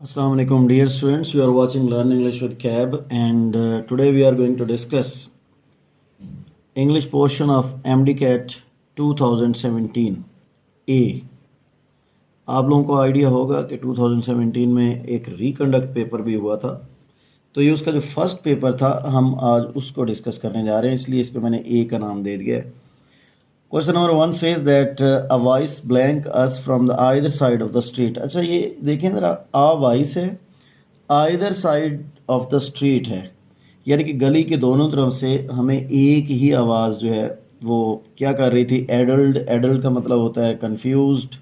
Assalamu alaikum, dear students. You are watching Learn English with Cab, and today we are going to discuss English portion of MDCAT 2017 A. आप लोगों को idea होगा कि 2017 में एक reconduct paper भी हुआ था, तो ये उसका जो फर्स्ट पेपर था हम आज उसको डिस्कस करने जा रहे हैं, इसलिए इस पे मैंने ए का नाम दे दिया है। Question number 1 says that a voice blank us from the either side of the street। अच्छा ये देखें ज़रा, a voice है, either side of the street है, यानी कि गली के दोनों तरफ से हमें एक ही आवाज़ जो है वो क्या कर रही थी। एडल्ट, एडल्ट का मतलब होता है कंफ्यूज्ड,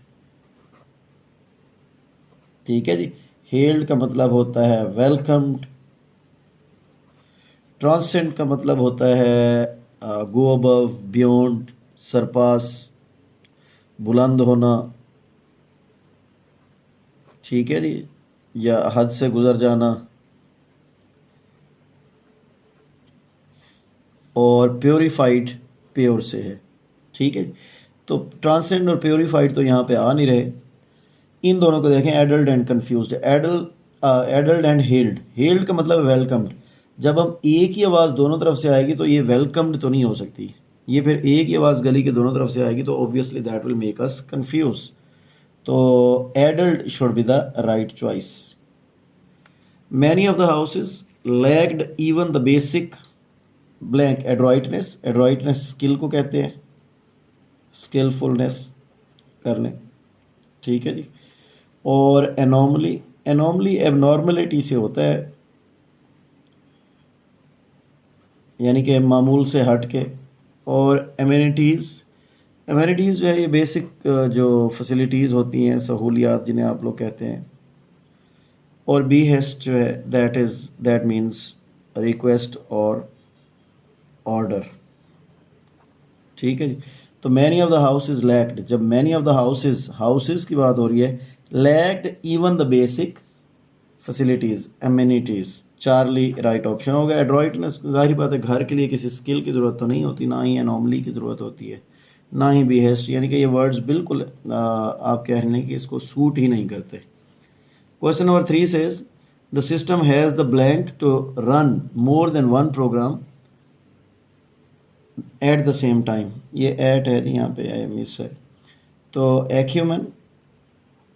ठीक है जी। हेल्ड का मतलब होता है वेलकम्ड। ट्रांसेंड का मतलब होता है गो अबव, बियॉन्ड, सरपास, बुलंद होना, ठीक है जी, या हद से गुजर जाना। और प्योरीफाइड प्योर से है, ठीक है। तो ट्रांसेंड और प्योरीफाइड तो यहाँ पे आ नहीं रहे। इन दोनों को देखें, adult and confused. Adult and held, held का मतलब वेलकम्ड। जब हम एक ही आवाज़ दोनों तरफ से आएगी तो ये वेलकम्ड तो नहीं हो सकती, ये फिर एक ही आवाज़ गली के दोनों तरफ से आएगी तो obviously that will make us confuse. तो adult should be the right choice. Many of the houses lacked even the basic blank adroitness. Adroitness skill को कहते हैं, स्किलफुलनेस करने, ठीक है जी। और एनॉमली, एनॉमली एबनॉर्मलिटी से होता है, यानी कि मामूल से हट के। और एमेनिटीज़, एमेनिटीज़ जो है ये बेसिक जो फैसिलिटीज़ होती हैं, सहूलियात जिन्हें आप लोग कहते हैं। और बी हेस्ट जो है दैट मीन्स रिक्वेस्ट और ऑर्डर, ठीक है जी। तो many of the houses lacked, जब मैनी ऑफ द हाउसेज की बात हो रही है, lacked even the basic facilities, amenities. Charlie right option हो गया। एड्रॉइटनेस, जाहिर बात है घर के लिए किसी स्किल की ज़रूरत तो नहीं होती, ना ही एनॉमली की ज़रूरत होती है, ना ही बिहेस्ट, यानी कि ये वर्ड्स बिल्कुल आप कह रहे हैं कि इसको सूट ही नहीं करते। Question number 3 says the system has the blank to run more than one program at the same time. ये एट है यहाँ पे, मिस है। तो एक्यूमेन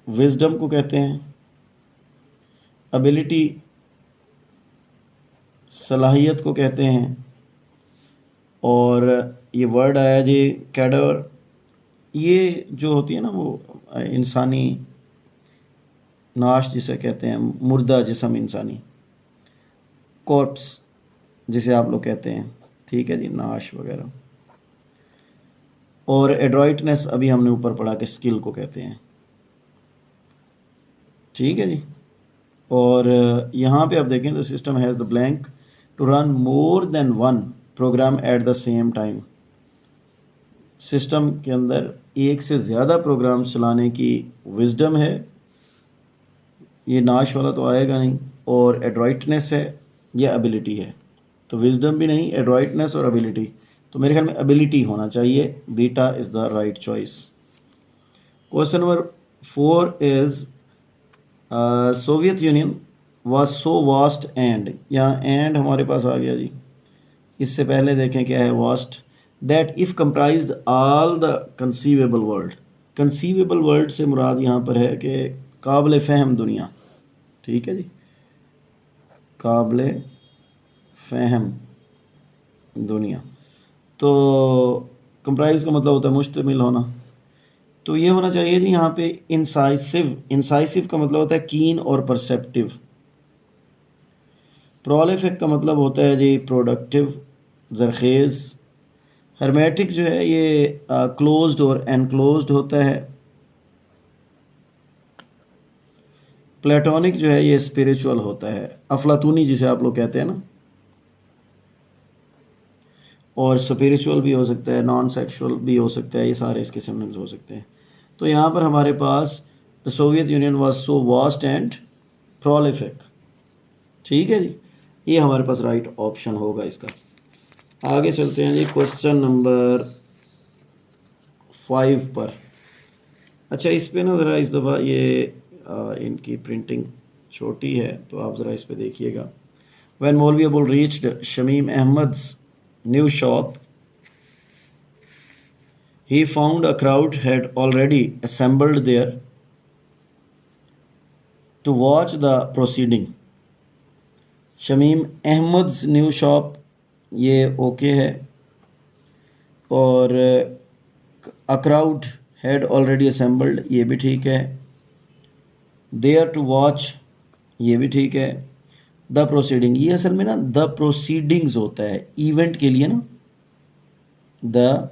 विजडम को कहते हैं, एबिलिटी सलाहियत को कहते हैं, और ये वर्ड आया जी कैडर, ये जो होती है ना वो इंसानी नाश जिसे कहते हैं, मुर्दा जिस्म इंसानी, कॉर्प्स जिसे आप लोग कहते हैं, ठीक है जी, नाश वगैरह। और एड्रॉइटनेस अभी हमने ऊपर पढ़ा कि स्किल को कहते हैं, ठीक है जी। और यहाँ पे आप देखें तो system has the blank to run more than one program at the same time. System के अंदर एक से ज़्यादा प्रोग्राम चलाने की विजडम है, ये नाश वाला तो आएगा नहीं। और एड्रॉइटनेस है, ये एबिलिटी है। तो विजडम भी नहीं, एड्रॉइटनेस और एबिलिटी, तो मेरे ख्याल में एबिलिटी होना चाहिए। Beta is the right choice. Question number 4 is Soviet Union was so vast and, यहाँ एंड हमारे पास आ गया जी। इससे पहले देखें क्या है, vast, that if comprised all the conceivable world. Conceivable world से मुराद यहाँ पर है कि काबिल फ़हम दुनिया, ठीक है जी, काबिल फ़हम दुनिया। तो कंप्राइज का मतलब होता है मुश्तमिल होना, तो ये होना चाहिए जी यहाँ पे इंसाइसिव। इंसाइसिव का मतलब होता है कीन और परसेप्टिव। प्रोलिफिक का मतलब होता है जी प्रोडक्टिव, जरखेज़। हर्मेटिक जो है ये क्लोज्ड और एनक्लोज्ड होता है। प्लेटोनिक जो है ये स्पिरिचुअल होता है, अफलातूनी जिसे आप लोग कहते हैं ना। और स्पिरिचुअल भी हो सकता है, नॉन सेक्सुअल भी हो सकता है, ये सारे इसके सिनोनिम्स हो सकते हैं। तो यहाँ पर हमारे पास the Soviet Union was so vast and prolific, ठीक है जी, ये हमारे पास राइट ऑप्शन होगा इसका। आगे चलते हैं जी क्वेश्चन नंबर 5 पर। अच्छा इस पे ना ज़रा इस दफ़ा ये इनकी प्रिंटिंग छोटी है, तो आप ज़रा इस पे देखिएगा। When Maulvi Abul reached Shamim Ahmad's new shop, he found a crowd had already assembled there to watch the proceeding. Shamim Ahmed's new shop ये ओके है, और a crowd had already assembled ये भी ठीक है, देयर टू वॉच ये भी ठीक है, द प्रोसीडिंग ये असल में ना द प्रोसीडिंग्स होता है इवेंट के लिए ना, द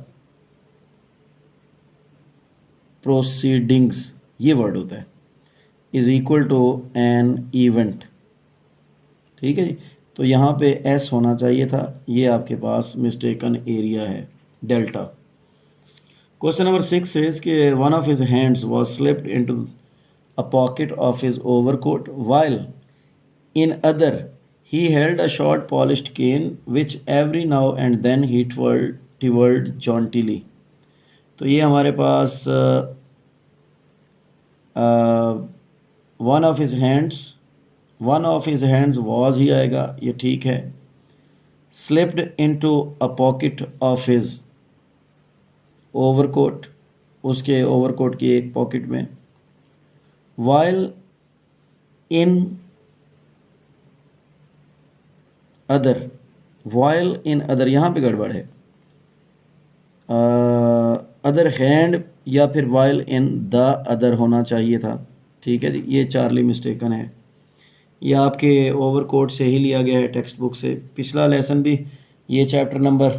प्रोसीडिंग्स ये वर्ड होता है, is equal to an event. ठीक है जी, तो यहाँ पे एस होना चाहिए था, ये आपके पास मिस्टेकन एरिया है, डेल्टा। क्वेश्चन नंबर 6 इज कि one of his hands was slipped into a pocket of his overcoat while in other he held a short polished cane which every now and then he twirled jauntily। तो ये हमारे पास one of his hands was ही आएगा, ये ठीक है। Slipped into a pocket of his overcoat, उसके ओवरकोट की एक पॉकेट में। वाइल इन अदर यहाँ पे गड़बड़ है, अदर हैंड या फिर वाइल इन द अदर होना चाहिए था। ठीक है जी, ये चार्ली मिस्टेकन है, ये आपके ओवरकोट से ही लिया गया है, टेक्स्ट बुक से। पिछला लेसन भी ये चैप्टर नंबर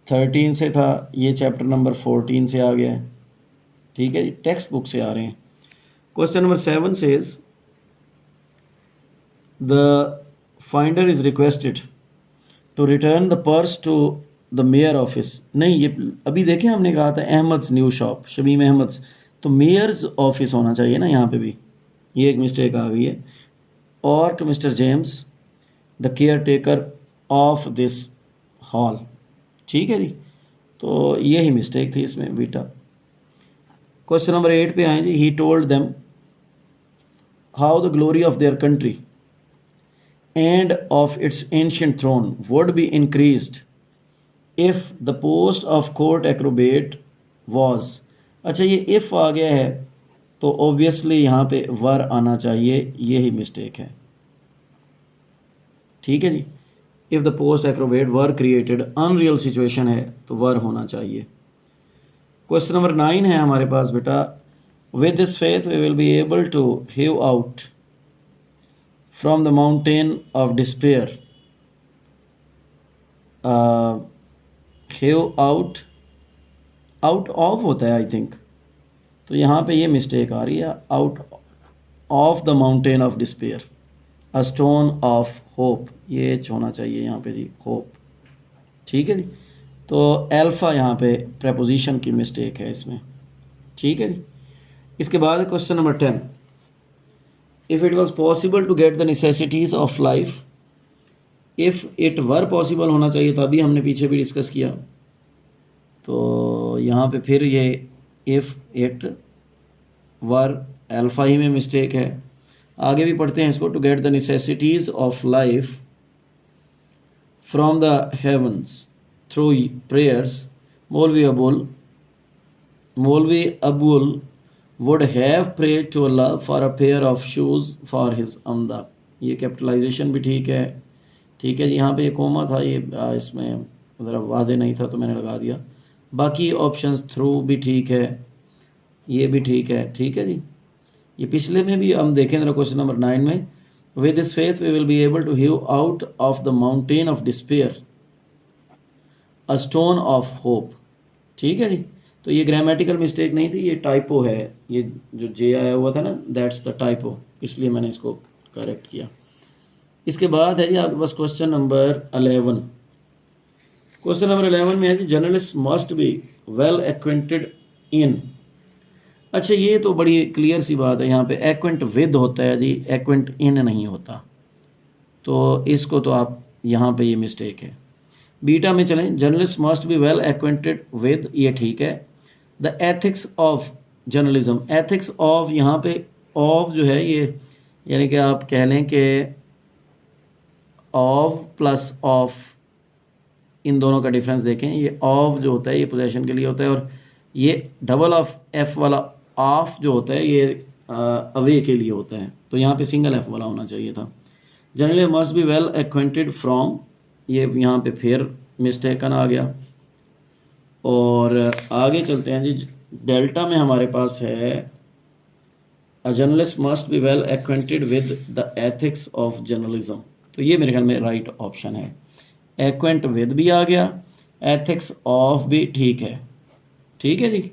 13 से था, ये चैप्टर नंबर 14 से आ गया है। ठीक है जी, टेक्स्ट बुक से आ रहे हैं। Question number 7 says the finder is requested to return the purse to the mayor office. नहीं, ये अभी देखें हमने कहा था अहमद्स न्यू शॉप, शमीम अहमद्स, तो मेयर्स ऑफिस होना चाहिए ना यहाँ पे भी, ये एक मिस्टेक आ गई है। और to mister James the caretaker of this hall. ठीक है जी, तो यही मिस्टेक थी इसमें बीटा। क्वेश्चन नंबर 8 पे आए जी। He told them how the glory of their country and of its ancient throne would be increased if the post of court acrobat was. अच्छा, ये इफ आ गया है तो ऑब्वियसली यहाँ पे वर आना चाहिए, यही मिस्टेक है। ठीक है जी, if the post acrobat were created, unreal situation है तो वर होना चाहिए। क्वेश्चन नंबर 9 है हमारे पास बेटा। With this faith we will be able to hew out from the mountain of despair. Hew out of होता है आई थिंक, तो यहाँ पे ये मिस्टेक आ रही है, out of the mountain of despair a stone of hope, ये होना चाहिए यहाँ पे जी, होप। ठीक है जी, तो अल्फ़ा यहाँ पे प्रेपोजिशन की मिस्टेक है इसमें। ठीक है जी, इसके बाद question number 10। If it was possible to get the necessities of life, if it were possible होना चाहिए था, अभी हमने पीछे भी डिस्कस किया, तो यहाँ पे फिर ये इफ़ इट वर अल्फ़ा ही में मिस्टेक है। आगे भी पढ़ते हैं इसको। To get the necessities of life from the heavens through prayers, Maulvi Abul would have prayed to Allah for a pair of shoes for his Amda. ये कैपिटलाइजेशन भी ठीक है। ठीक है जी, यहाँ पे ये कोमा था, ये इसमें ज़रा वादे नहीं था तो मैंने लगा दिया। बाकी ऑप्शंस थ्रू भी ठीक है, ये भी ठीक है। ठीक है जी, ये पिछले में भी हम देखें जरा क्वेश्चन नंबर 9 में। With this faith we will be able to hew out of the mountain of despair a stone of hope. ठीक है जी, तो ये ग्रामेटिकल मिस्टेक नहीं थी, ये टाइपो है, ये जो जे आया हुआ था ना, दैट्स द टाइपो, इसलिए मैंने इसको करेक्ट किया। इसके बाद है जी आपके पास क्वेश्चन नंबर 11। क्वेश्चन नंबर 11 में है जी journalist must be well acquainted in. अच्छा, ये तो बड़ी क्लियर सी बात है, यहाँ पे एक्वेंट विद होता है जी, एक्वेंट इन नहीं होता, तो इसको तो आप यहाँ पे ये मिस्टेक है। बीटा में चलें, journalist must be well acquainted with, ये ठीक है। The ethics of journalism, ethics of, यहाँ पे ऑफ जो है ये यानी कि आप कह लें कि ऑफ प्लस ऑफ, इन दोनों का डिफरेंस देखें। ये ऑफ जो होता है ये पोजेशन के लिए होता है, और ये डबल ऑफ एफ वाला ऑफ जो होता है ये अवे के लिए होता है। तो यहाँ पे सिंगल एफ वाला होना चाहिए था। Generally must be well acquainted from, ये यहाँ पे फिर मिस्टेकन आ गया। और आगे चलते हैं जी। डेल्टा में हमारे पास है a journalist must be well acquainted with the ethics of journalism. तो ये मेरे ख्याल में राइट ऑप्शन है। एक्वेंट विद भी आ गया, एथिक्स ऑफ भी ठीक है। ठीक है जी।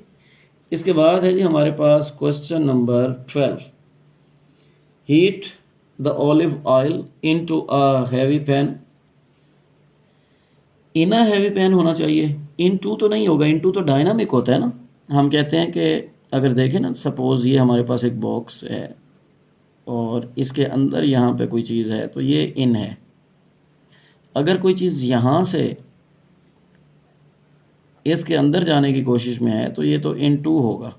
इसके बाद है जी हमारे पास question number 12। Heat the olive oil into a heavy pan. In a heavy pan होना चाहिए, इन टू तो नहीं होगा। इन टू तो डायनामिक होता है ना। हम कहते हैं कि अगर देखें ना, सपोज ये हमारे पास एक बॉक्स है और इसके अंदर यहाँ पे कोई चीज़ है, तो ये इन है। अगर कोई चीज़ यहाँ से इसके अंदर जाने की कोशिश में है तो ये तो इन टू होगा।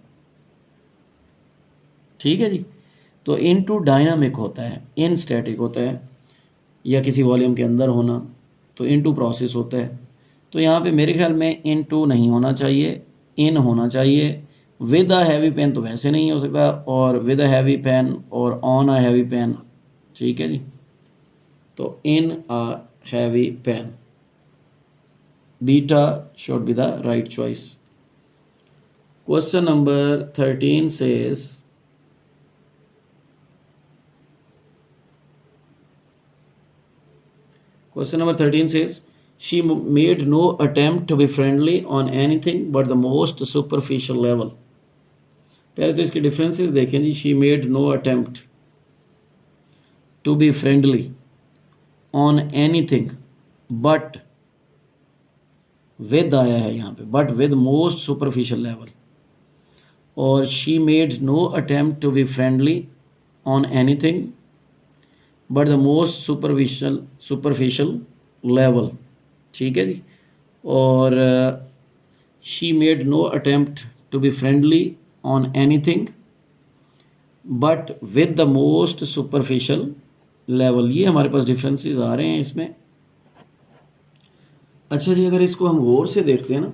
ठीक है जी। तो इन टू डायनामिक होता है, इन स्टैटिक होता है, या किसी वॉल्यूम के अंदर होना तो इन टू प्रोसेस होता है। तो यहाँ पे मेरे ख्याल में इन टू नहीं होना चाहिए, इन होना चाहिए। विद अ हैवी पेन तो वैसे नहीं हो सकता, और विद अ हैवी पेन और ऑन अ हैवी पेन। ठीक है जी। तो in a heavy pan, beta should be the right choice. Question number 13 says, she made no attempt to be friendly on anything but the most superficial level. पहले तो इसके differences देखें जी। she made no attempt to be friendly on anything but with आया है यहाँ पे, but with most superficial level. और she made no attempt to be friendly on anything but the most superficial level. ठीक है जी। और she made no attempt to be friendly on anything but with the most superficial level. ये हमारे पास differences आ रहे हैं इसमें। अच्छा जी, अगर इसको हम गौर से देखते हैं ना,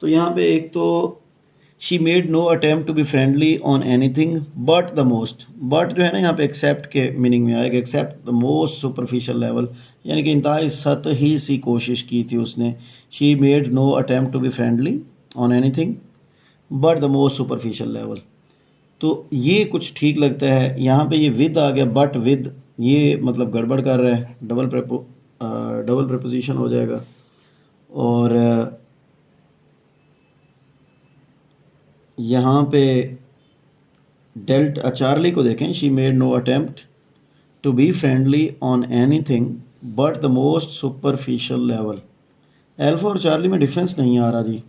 तो यहाँ पे एक तो she made no attempt to be friendly on anything but the most, but जो है ना यहाँ पे एक्सेप्ट के मीनिंग में आएगा, except the most superficial level, यानी कि इंतहाई सतही सी कोशिश की थी उसने। She made no attempt to be friendly on anything but the most superficial level. तो ये कुछ ठीक लगता है। यहाँ पे ये विद आ गया, बट विद ये मतलब गड़बड़ कर रहा है, डबल प्रपोजिशन हो जाएगा। और यहाँ पे डेल्ट चार्ली को देखें, she made no attempt to be friendly on anything but the most superficial level. Alpha और चार्ली में डिफरेंस नहीं आ रहा जी,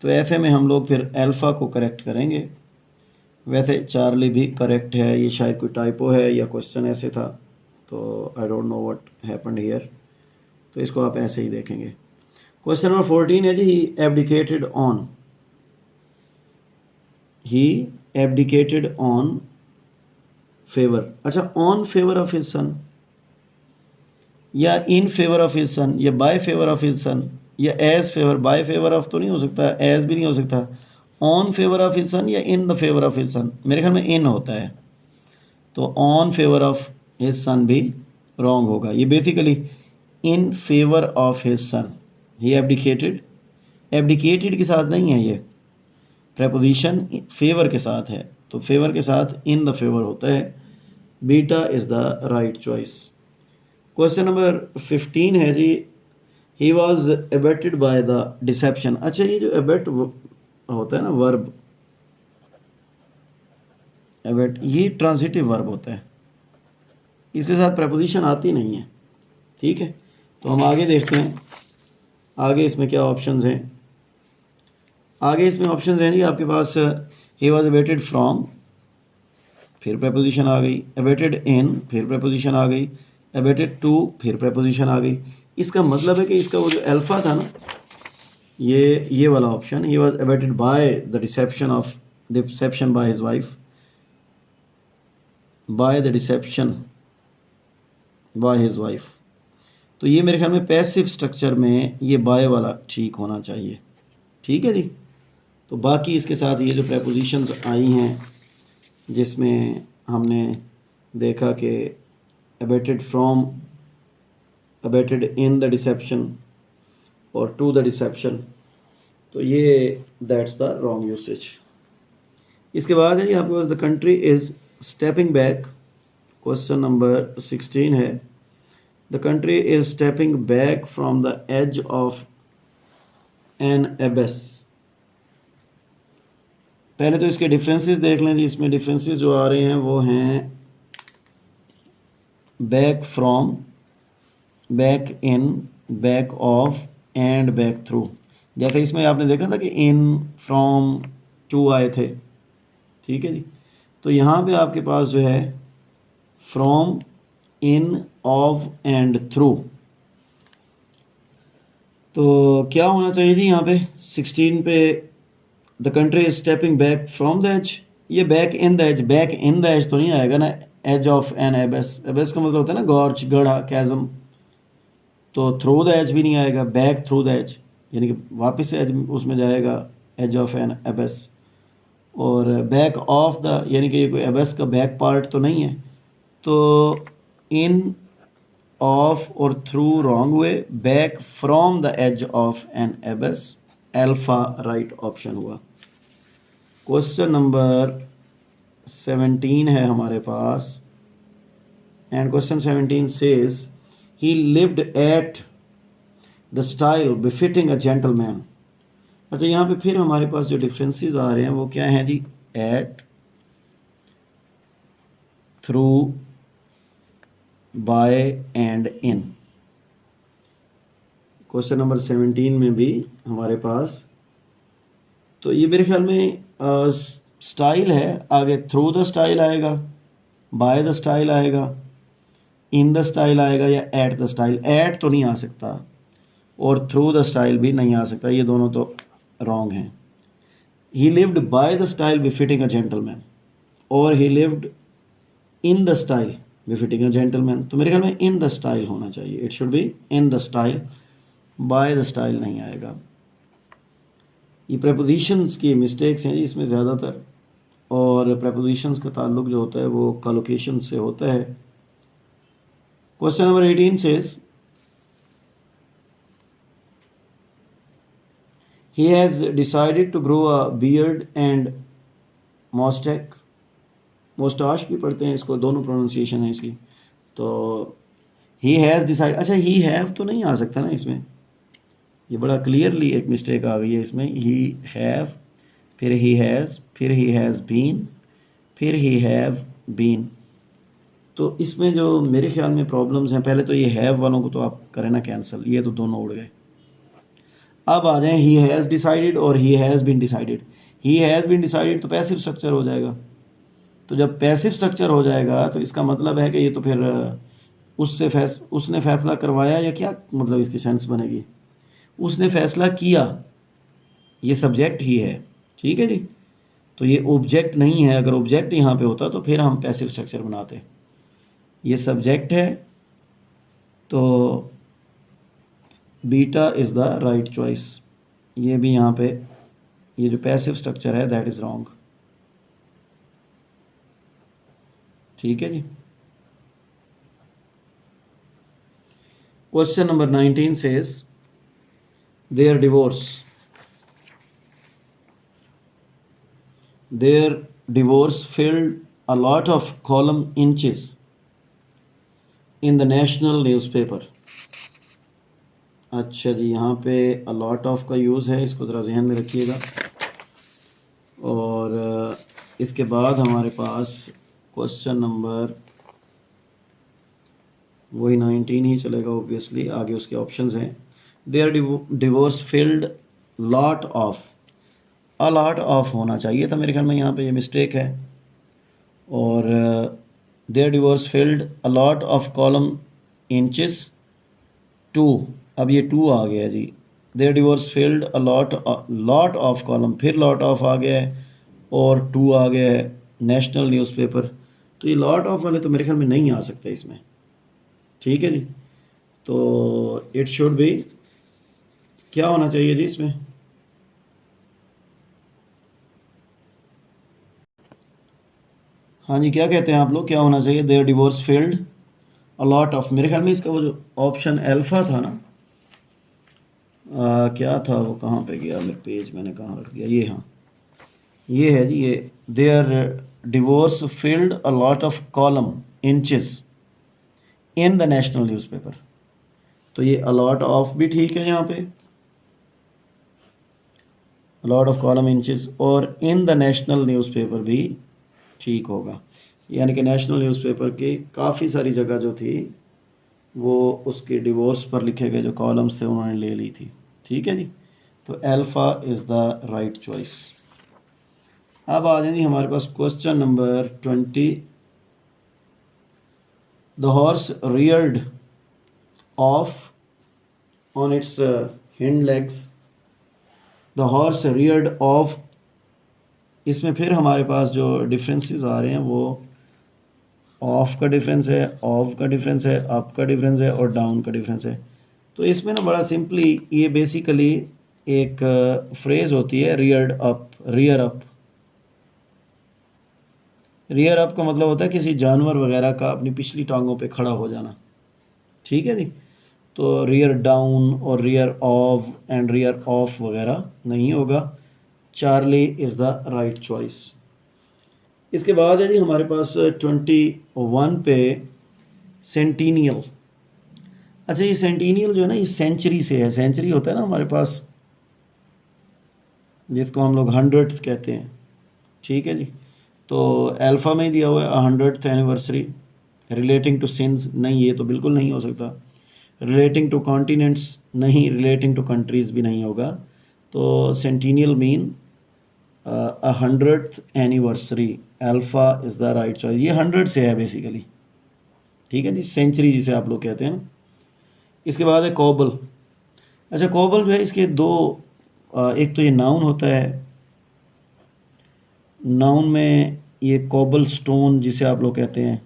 तो ऐसे में हम लोग फिर अल्फ़ा को करेक्ट करेंगे। वैसे चार्ली भी करेक्ट है, ये शायद कोई टाइपो है या क्वेश्चन ऐसे था, तो I don't know what happened here, तो इसको आप ऐसे ही देखेंगे। क्वेश्चन नंबर 14 है जी, he abdicated on, he abdicated on favour. अच्छा, on favour of his son, या in favour of his son, या by favour of his son, या as favour. By favour of तो नहीं हो सकता, एज भी नहीं हो सकता। On favour of his son या in the favour of his son, मेरे ख्याल में इन होता है, तो on favour of his son भी रॉन्ग होगा। ये basically in favour of his sun, he abdicated, abdicated के साथ नहीं है, ये प्रेपोजिशन फेवर के साथ है, तो फेवर के साथ इन द फेवर होता है। Beta is the right choice. Question number 15 है जी, he was abetted by the deception. अच्छा, ये जो एबेट होता है ना वर्ब, एबेट, ये ट्रांजिटिव वर्ब होता है, इसके साथ प्रेपोजिशन आती नहीं है। ठीक है, तो हम आगे देखते हैं आगे इसमें क्या ऑप्शंस हैं। आगे इसमें ऑप्शंस हैं जी आपके पास, ही वॉज एबेटेड फ्रॉम, फिर प्रेपोजिशन आ गई, एबेटेड इन, फिर प्रेपोजिशन आ गई, एबेटेड टू, फिर प्रेपोजिशन आ गई। इसका मतलब है कि इसका वो जो अल्फा था ना, ये वाला option, he was abetted by the deception by his wife, by the deception by his wife. तो ये मेरे ख्याल में पैसिव स्ट्रक्चर में ये बाय वाला ठीक होना चाहिए। ठीक है जी। तो बाकी इसके साथ ये जो प्रेपोजिशंस आई हैं जिसमें हमने देखा कि abated from, abated in the deception और टू द डिसेप्शन, तो ये दैट्स द रॉन्ग यूसेज। इसके बाद है जी आपके पास the country is stepping back. Question number 16 है the country is stepping back from the edge of an abyss. पहले तो इसके डिफरेंसेस देख लें जी। इसमें डिफरेंसेस जो आ रहे हैं वो हैं back from, back in, back of and back through. जैसे इसमें आपने देखा था कि इन, फ्रॉम, टू आए थे। ठीक है जी। तो यहाँ पे आपके पास जो है from, in, of and through. तो क्या होना चाहिए जी यहाँ पे 16 पे the country is stepping back from the edge. ये back in the edge, back in the edge तो नहीं आएगा ना। Edge of an abyss, abyss का मतलब होता है ना गॉर्च, गढ़ा, कैज़म। तो थ्रू द एज भी नहीं आएगा, बैक थ्रू द एज यानी कि वापस से एज उसमें जाएगा, एज ऑफ एन एबेस। और बैक ऑफ द यानी कि ये कोई एबेस का बैक पार्ट तो नहीं है। तो इन, ऑफ और थ्रू रॉन्ग हुए, back from the edge of an abyss, alpha right option हुआ। क्वेश्चन नंबर 17 है हमारे पास and question 17 says he lived at the style befitting a gentleman. अच्छा, यहाँ पे फिर हमारे पास जो डिफरेंसेस आ रहे हैं वो क्या हैं जी? At, through, by and in. Question number 17 में भी हमारे पास, तो ये मेरे ख्याल में स्टाइल है, आगे थ्रू द स्टाइल आएगा, बाय द स्टाइल आएगा, इन द स्टाइल आएगा या एट द स्टाइल। एट तो नहीं आ सकता और थ्रू द स्टाइल भी नहीं आ सकता, ये दोनों तो रॉन्ग हैं। He lived by the style befitting a gentleman और he lived in the style befitting a gentleman. तो मेरे ख्याल में इन द स्टाइल होना चाहिए, it should be in the style, by the style नहीं आएगा। ये प्रेपोजिशंस की मिस्टेक्स हैं जी इसमें ज़्यादातर, और प्रेपोजिशंस का ताल्लुक जो होता है वो कलोकेशन से होता है। Question number 18 says he has decided to grow a beard and mustache। मुस्टाश भी पढ़ते हैं इसको, दोनों प्रोनाउंसिएशन है इसकी। तो he has decided, अच्छा he have तो नहीं आ सकता ना इसमें, ये बड़ा क्लियरली एक मिस्टेक आ गई है इसमें। he have, फिर he has, फिर he has been, फिर he have been। तो इसमें जो मेरे ख्याल में प्रॉब्लम्स हैं, पहले तो ये हैव वालों को तो आप करें ना कैंसिल, ये तो दोनों उड़ गए। अब आ जाएं ही हैज़ डिसाइडेड और he has been decided. He has been decided तो पैसिव स्ट्रक्चर हो जाएगा। तो जब पैसिव स्ट्रक्चर हो जाएगा तो इसका मतलब है कि ये तो फिर उसने फैसला करवाया, या क्या मतलब इसकी सेंस बनेगी? उसने फैसला किया, ये सब्जेक्ट ही है। ठीक है जी। तो ये ऑब्जेक्ट नहीं है, अगर ऑब्जेक्ट यहाँ पे होता तो फिर हम पैसिव स्ट्रक्चर बनाते। ये सब्जेक्ट है तो beta is the right choice. ये भी यहाँ पे ये जो पैसिव स्ट्रक्चर है दैट इज़ रॉन्ग। ठीक है जी। Question number 19 says their divorce filled a lot of column inches in the national newspaper. अच्छा जी, यहाँ पे अ लॉट ऑफ का यूज़ है, इसको ज़रा जहन में रखिएगा। और इसके बाद हमारे पास क्वेश्चन नंबर वही 19 ही चलेगा ऑब्वियसली, आगे उसके ऑप्शंस हैं। Their divorce filled lot of, a lot of होना चाहिए था मेरे ख्याल में, यहाँ पे ये मिस्टेक है। और their divorce filled a lot of column inches too, अब ये टू आ गया जी। Their divorce filled a lot of column, फिर लॉट ऑफ आ गया है और टू आ गया है नेशनल न्यूज़पेपर। तो ये लॉट ऑफ वाले तो मेरे ख्याल में नहीं आ सकते इसमें, ठीक है जी। तो इट शुड बी, क्या होना चाहिए जी इसमें, हाँ जी क्या कहते हैं आप लोग, क्या होना चाहिए, their divorce failed a lot of, मेरे ख्याल में इसका वो जो ऑप्शन अल्फा था ना, क्या था वो, कहाँ पे गया मेरे पेज, मैंने कहाँ रख दिया, ये हाँ ये है जी, ये their divorce filled a lot of column inches in the national newspaper. तो ये अलॉट ऑफ भी ठीक है यहाँ पे, अलॉट ऑफ कॉलम इंचेस, और इन द नेशनल न्यूज़पेपर भी ठीक होगा, यानी कि नेशनल न्यूज़पेपर की काफ़ी सारी जगह जो थी वो उसके डिवोर्स पर लिखे गए जो कॉलम्स थे उन्होंने ले ली थी, ठीक है जी। तो alpha is the right choice. अब आ जाए हमारे पास question number 20। The horse reared off on its hind legs, the horse reared off, इसमें फिर हमारे पास जो डिफरेंसेस आ रहे हैं वो ऑफ का डिफरेंस है, ऑफ का डिफरेंस है, अप का डिफरेंस है और डाउन का डिफरेंस है। तो इसमें ना बड़ा सिंपली ये बेसिकली एक फ्रेज होती है Rudyard up, rear up. Rear up का मतलब होता है किसी जानवर वगैरह का अपनी पिछली टांगों पे खड़ा हो जाना, ठीक है जी। तो रियर डाउन और rear of and rear of वगैरह नहीं होगा, Charlie is the right choice. इसके बाद है जी हमारे पास 21 पे सेंटीनियल। अच्छा ये सेंटीनियल जो है ना ये सेंचुरी से है, सेंचुरी होता है ना हमारे पास जिसको हम लोग हंड्रेड्स कहते हैं, ठीक है जी। तो अल्फ़ा में ही दिया हुआ है 100th anniversary, relating to since नहीं, ये तो बिल्कुल नहीं हो सकता, रिलेटिंग टू कॉन्टिनेंट्स नहीं, रिलेटिंग टू कंट्रीज़ भी नहीं होगा। तो Centennial mean 100th anniversary, alpha is the right choice, ये 100 से है बेसिकली, ठीक है जी, सेंचुरी जिसे आप लोग कहते हैं ना। इसके बाद है कोबल। अच्छा कोबल जो है इसके दो, एक तो ये नाउन होता है, नाउन में ये कोबल स्टोन जिसे आप लोग कहते हैं,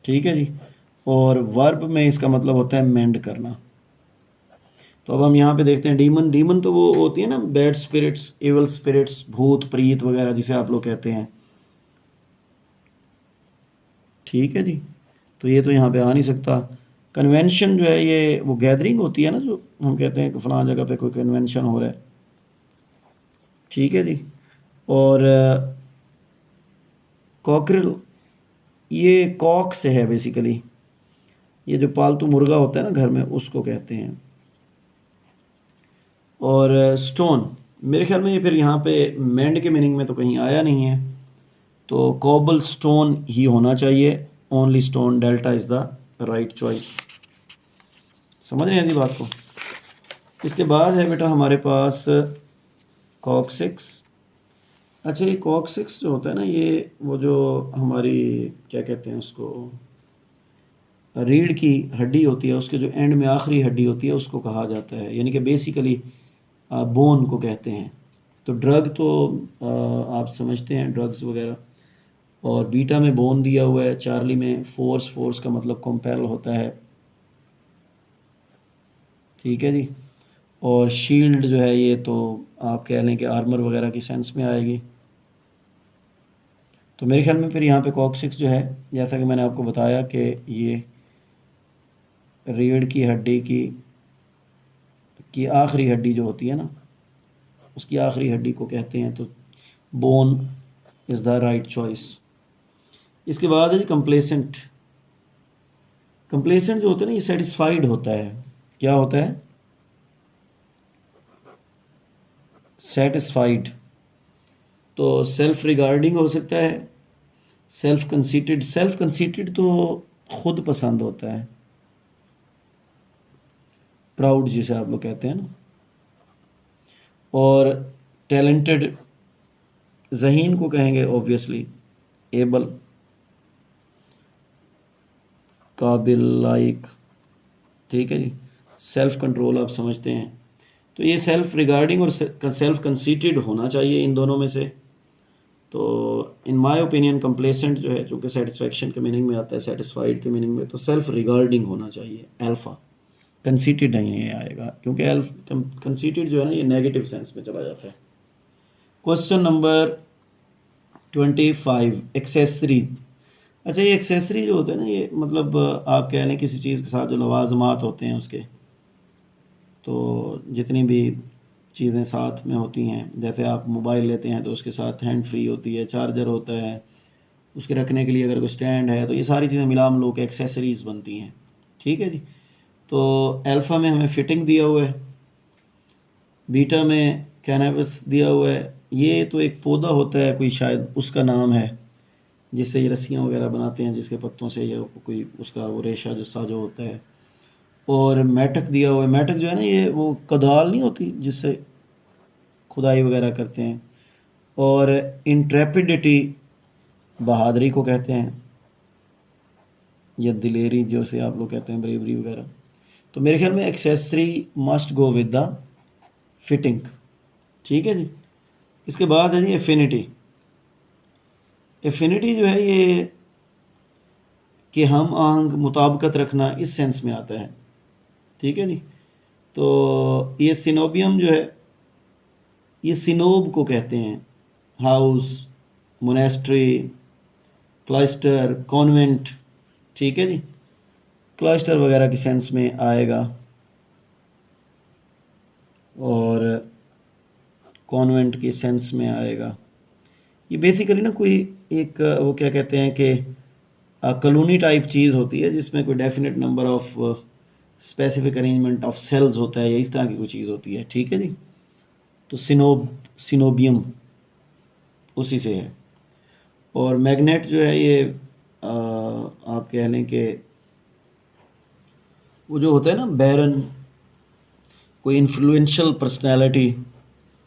ठीक है जी, और वर्ब में इसका मतलब होता है मेंड करना। तो अब हम यहाँ पे देखते हैं डीमन, डीमन तो वो होती है ना बैड स्पिरिट्स, एवल स्पिरिट्स, भूत प्रीत वगैरह जिसे आप लोग कहते हैं, ठीक है जी। तो ये तो यहाँ पे आ नहीं सकता। कन्वेंशन जो है ये वो गैदरिंग होती है ना, जो हम कहते हैं कि फलां जगह पे कोई कन्वेंशन हो रहा है, ठीक है जी। और कॉकरिल ये कॉक से है बेसिकली, ये जो पालतू मुर्गा होता है ना घर में उसको कहते हैं। और स्टोन मेरे ख्याल में ये फिर यहाँ पे मैंड के मीनिंग में तो कहीं आया नहीं है, तो कोबल स्टोन ही होना चाहिए, only stone, delta is the right choice. समझ रहे हैं जी बात को। इसके बाद है बेटा हमारे पास कॉक्सिक्स। अच्छा ये कॉक्सिक्स जो होता है ना ये वो जो हमारी क्या कहते हैं उसको, रीढ़ की हड्डी होती है, उसके जो एंड में आखिरी हड्डी होती है उसको कहा जाता है, यानी कि बेसिकली बोन को कहते हैं। तो ड्रग तो आप समझते हैं ड्रग्स वगैरह, और बीटा में बोन दिया हुआ है, चार्ली में फोर्स, फोर्स का मतलब कंपेल होता है, ठीक है जी। और शील्ड जो है ये तो आप कह लें कि आर्मर वगैरह की सेंस में आएगी। तो मेरे ख्याल में फिर यहाँ पे कॉक्सिक्स जो है, जैसा कि मैंने आपको बताया कि ये रीढ़ की हड्डी की आखिरी हड्डी जो होती है ना उसकी आखिरी हड्डी को कहते हैं, तो bone is the right choice. इसके बाद है जी कंप्लेसेंट। कंप्लेसेंट जो होता है ना ये सेटिस्फाइड होता है, क्या होता है, सेटिस्फाइड। तो सेल्फ रिगार्डिंग हो सकता है, सेल्फ कंसीटेड, सेल्फ कंसीटेड तो खुद पसंद होता है, प्राउड जिसे आप लोग कहते हैं ना। और टैलेंटेड ज़हीन को कहेंगे ऑब्वियसली, एबल, काबिल, लाइक, ठीक है जी। सेल्फ कंट्रोल आप समझते हैं, तो ये सेल्फ रिगार्डिंग और सेल्फ कंसीटेड होना चाहिए इन दोनों में से। तो इन माय ओपिनियन कंप्लेसेंट जो है, चूँकि सेटिस्फेक्शन के मीनिंग में आता है, सेटिस्फाइड के मीनिंग में, तो सेल्फ रिगार्डिंग होना चाहिए अल्फ़ा। कंसीटेड नहीं आएगा, क्योंकि कंसीटेड जो है ना ये नेगेटिव सेंस में चला जाता है। Question number 25, accessory. अच्छा, ये एक्सेसरी जो होते हैं ना, ये मतलब आप कह लें किसी चीज़ के साथ जो लवाजमात होते हैं उसके, तो जितनी भी चीज़ें साथ में होती हैं, जैसे आप मोबाइल लेते हैं तो उसके साथ हैंड फ्री होती है, चार्जर होता है, उसके रखने के लिए अगर कोई स्टैंड है, तो ये सारी चीज़ें मिलाम लो के एक्सेसरीज़ बनती हैं। ठीक है जी। तो अल्फ़ा में हमें फिटिंग दिया हुआ है, बीटा में कैनवस दिया हुआ है। ये तो एक पौधा होता है कोई, शायद उसका नाम है, जिससे ये रस्सियाँ वगैरह बनाते हैं, जिसके पत्तों से, या कोई उसका वो रेशा जो साजो होता है। और मेटक दिया हुआ है। मेटक जो है ना, ये वो कदाल नहीं होती जिससे खुदाई वगैरह करते हैं। और इंट्रेपिडिटी बहादुरी को कहते हैं, या दिलेरी जो से आप लोग कहते हैं, ब्रेवरी वगैरह। तो मेरे ख्याल में accessory must go with the fitting. ठीक है जी। इसके बाद है जी एफिनिटी। एफिनिटी जो है ये कि हम आहंग मुताबिकत रखना, इस सेंस में आता है। ठीक है जी। तो ये सिनोबियम जो है, ये सिनोब को कहते हैं, हाउस, मोनेस्ट्री, क्लाइस्टर, कॉन्वेंट। ठीक है जी। क्लाइस्टर वगैरह की सेंस में आएगा, और कॉन्वेंट की सेंस में आएगा। ये बेसिकली ना कोई एक वो क्या कहते हैं कि कॉलोनी टाइप चीज़ होती है, जिसमें कोई definite number of specific arrangement of cells होता है, या इस तरह की कोई चीज़ होती है। ठीक है जी। तो सिनोबियम उसी से है। और मैग्नेट जो है ये आप कह लें कि वो जो होता है ना बैरन, कोई इन्फ्लुएंशियल पर्सनैलिटी,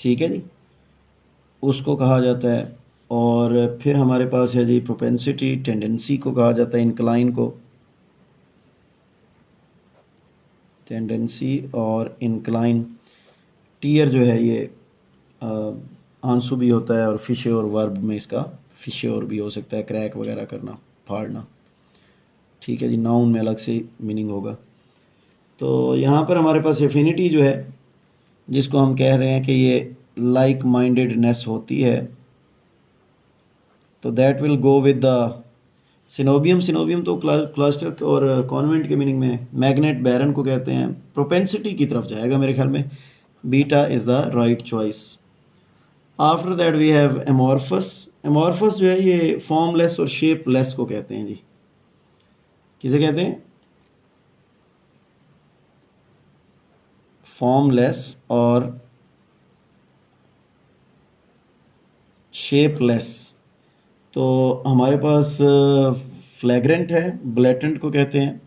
ठीक है जी, उसको कहा जाता है। और फिर हमारे पास है जी प्रोपेंसिटी, टेंडेंसी को कहा जाता है, इंक्लाइन को, टेंडेंसी और इंक्लाइन। टीयर जो है ये आंसू भी होता है, और फिश और वर्ब में इसका फिश और भी हो सकता है, क्रैक वगैरह करना, फाड़ना। ठीक है जी। नाउन में अलग से मीनिंग होगा। तो यहाँ पर हमारे पास एफिनिटी जो है, जिसको हम कह रहे हैं कि ये लाइक माइंडेडनेस होती है, तो that will go with the coenobium. Coenobium तो क्लस्टर और कॉन्वेंट के मीनिंग में। मैग्नेट बैरन को कहते हैं, प्रोपेंसिटी की तरफ जाएगा मेरे ख्याल में। Beta is the right choice. After that we have amorphous. Amorphous जो है ये फॉर्मलेस और शेपलेस को कहते हैं जी। किसे कहते हैं? फॉर्मलेस और शेपलेस। तो हमारे पास फ्लैग्रेंट है, ब्लैटेंट को कहते हैं,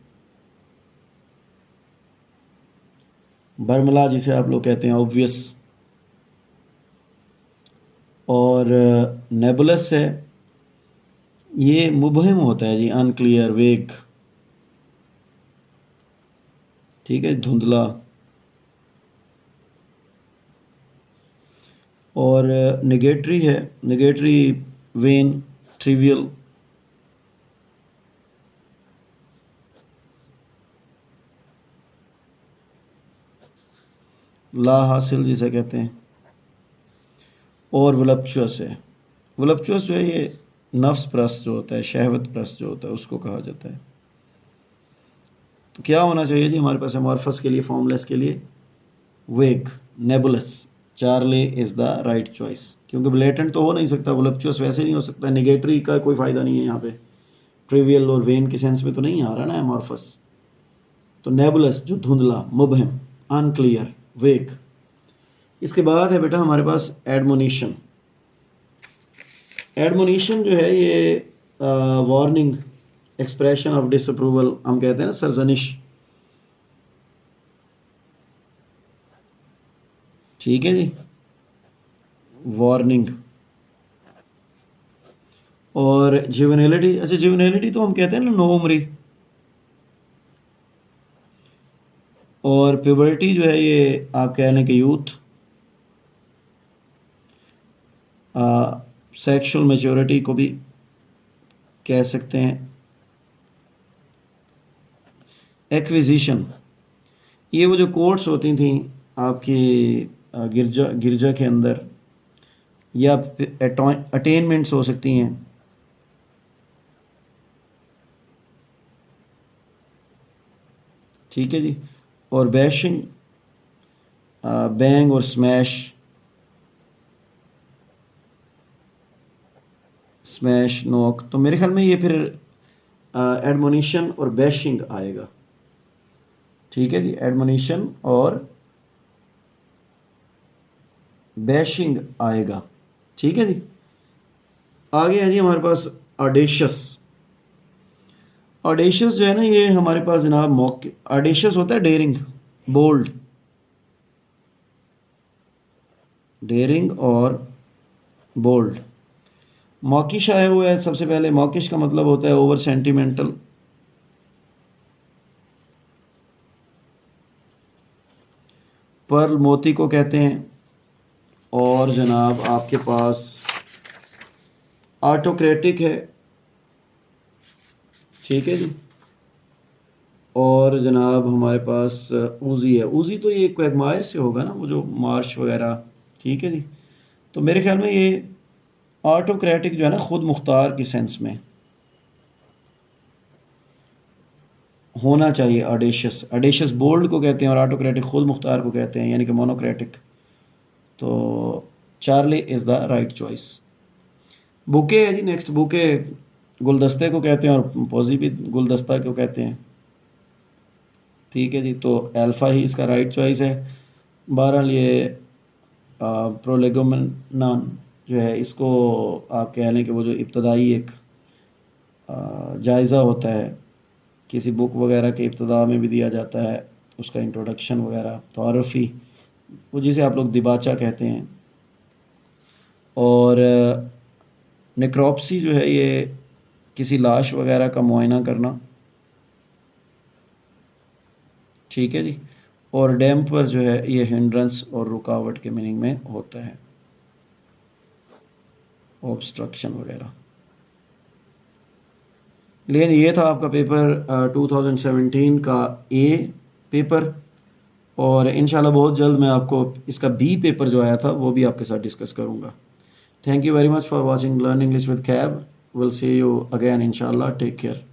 बर्मला जिसे आप लोग कहते हैं ऑब्वियस, और नेबुलस है, ये मुबहम होता है जी, अनक्लियर, वेग। ठीक है, धुंधला। और नेगेटरी है, नेगेटरी वेन, ट्रिवियल। ला हासिल जिसे कहते हैं। और वलप्चुअस है। वलप्चुअस जो है ये नफ्स प्रस्त जो होता है, शहवत प्रस्त जो होता है, उसको कहा जाता है। तो क्या होना चाहिए जी हमारे पास एमॉर्फस के लिए, फॉर्मलेस के लिए? वेग, नेबुलस। Charlie is the right choice, क्योंकि ब्लेटेंट तो हो नहीं सकता, वलप्चुअस वैसे नहीं हो सकता, नेगेटरी का कोई फ़ायदा नहीं है यहाँ पे, ट्रिवियल और वेन के सेंस में तो नहीं आ रहा ना एमॉर्फस। तो नेबुलस जो धुंधला, मुबहम, अनक्लियर, वेग। इसके बाद है बेटा हमारे पास एडमोनिशन। एडमोनिशन जो है ये वार्निंग, एक्सप्रेशन ऑफ डिसअप्रूवल, हम कहते हैं ना सरजनिश। ठीक है जी, वार्निंग। और जुवेनिलिटी। अच्छा, जुवेनिलिटी तो हम कहते हैं ना नो उम्री। और प्यूबर्टी जो है ये आप कह लें कि यूथ। सेक्सुअल मैच्योरिटी को भी कह सकते हैं। एक्विजिशन, ये वो जो कोर्ट्स होती थी आपकी गिरजा गिरजा के अंदर, या अटेनमेंट्स हो सकती हैं। ठीक है जी। और बैशिंग, बैंग और स्मैश, स्मैश नॉक, तो मेरे ख्याल में ये फिर एडमोनिशन और बैशिंग आएगा। ठीक है जी, एडमोनिशन और बैशिंग आएगा। ठीक है जी। आगे है जी हमारे पास ऑडेशियस। ऑडेशियस जो है ना, ये हमारे पास जनाब मौके, ऑडेशियस होता है डेयरिंग, बोल्ड, डेयरिंग और बोल्ड। मौकिश आया हुआ है सबसे पहले। मौकिश का मतलब होता है ओवर सेंटिमेंटल। पर्ल मोती को कहते हैं। और जनाब आपके पास ऑटोक्रेटिक है। ठीक है जी। और जनाब हमारे पास ऊजी है। ऊजी तो ये क्वैगमायर से होगा ना, वो जो मार्श वगैरह। ठीक है जी। तो मेरे ख्याल में ये ऑटोक्रेटिक जो है ना, खुद मुख्तार की सेंस में होना चाहिए। ऑडेशियस, ऑडेशियस बोल्ड को कहते हैं और ऑटोक्रेटिक खुद मुख्तार को कहते हैं, यानी कि मोनोक्रेटिक। तो Charlie is the right choice. Bouquet है जी नेक्स्ट। बुके गुलदस्ते को कहते हैं और पॉजी भी गुलदस्ता को कहते हैं। ठीक है जी। तो अल्फ़ा ही इसका राइट चॉइस है। बहरहाल ये प्रोलेगोमेनॉन जो है, इसको आप कह लें कि वो जो इब्तदाई एक जायज़ा होता है, किसी बुक वगैरह के इब्तदा में भी दिया जाता है, उसका इंट्रोडक्शन वगैरह, तारफ़ी, वो जिसे आप लोग दिबाचा कहते हैं। और नेक्रोप्सी जो है, ये किसी लाश वगैरह का मुआयना करना। ठीक है जी। और डैम्पर जो है, ये हिंड्रेंस और रुकावट के मीनिंग में होता है, ऑब्स्ट्रक्शन वगैरह। लेकिन ये था आपका पेपर 2017 का ए पेपर। और इंशाल्लाह बहुत जल्द मैं आपको इसका बी पेपर जो आया था वो भी आपके साथ डिस्कस करूँगा। Thank you very much for watching learn English with cab. Will see you again इंशाल्लाह। Take care.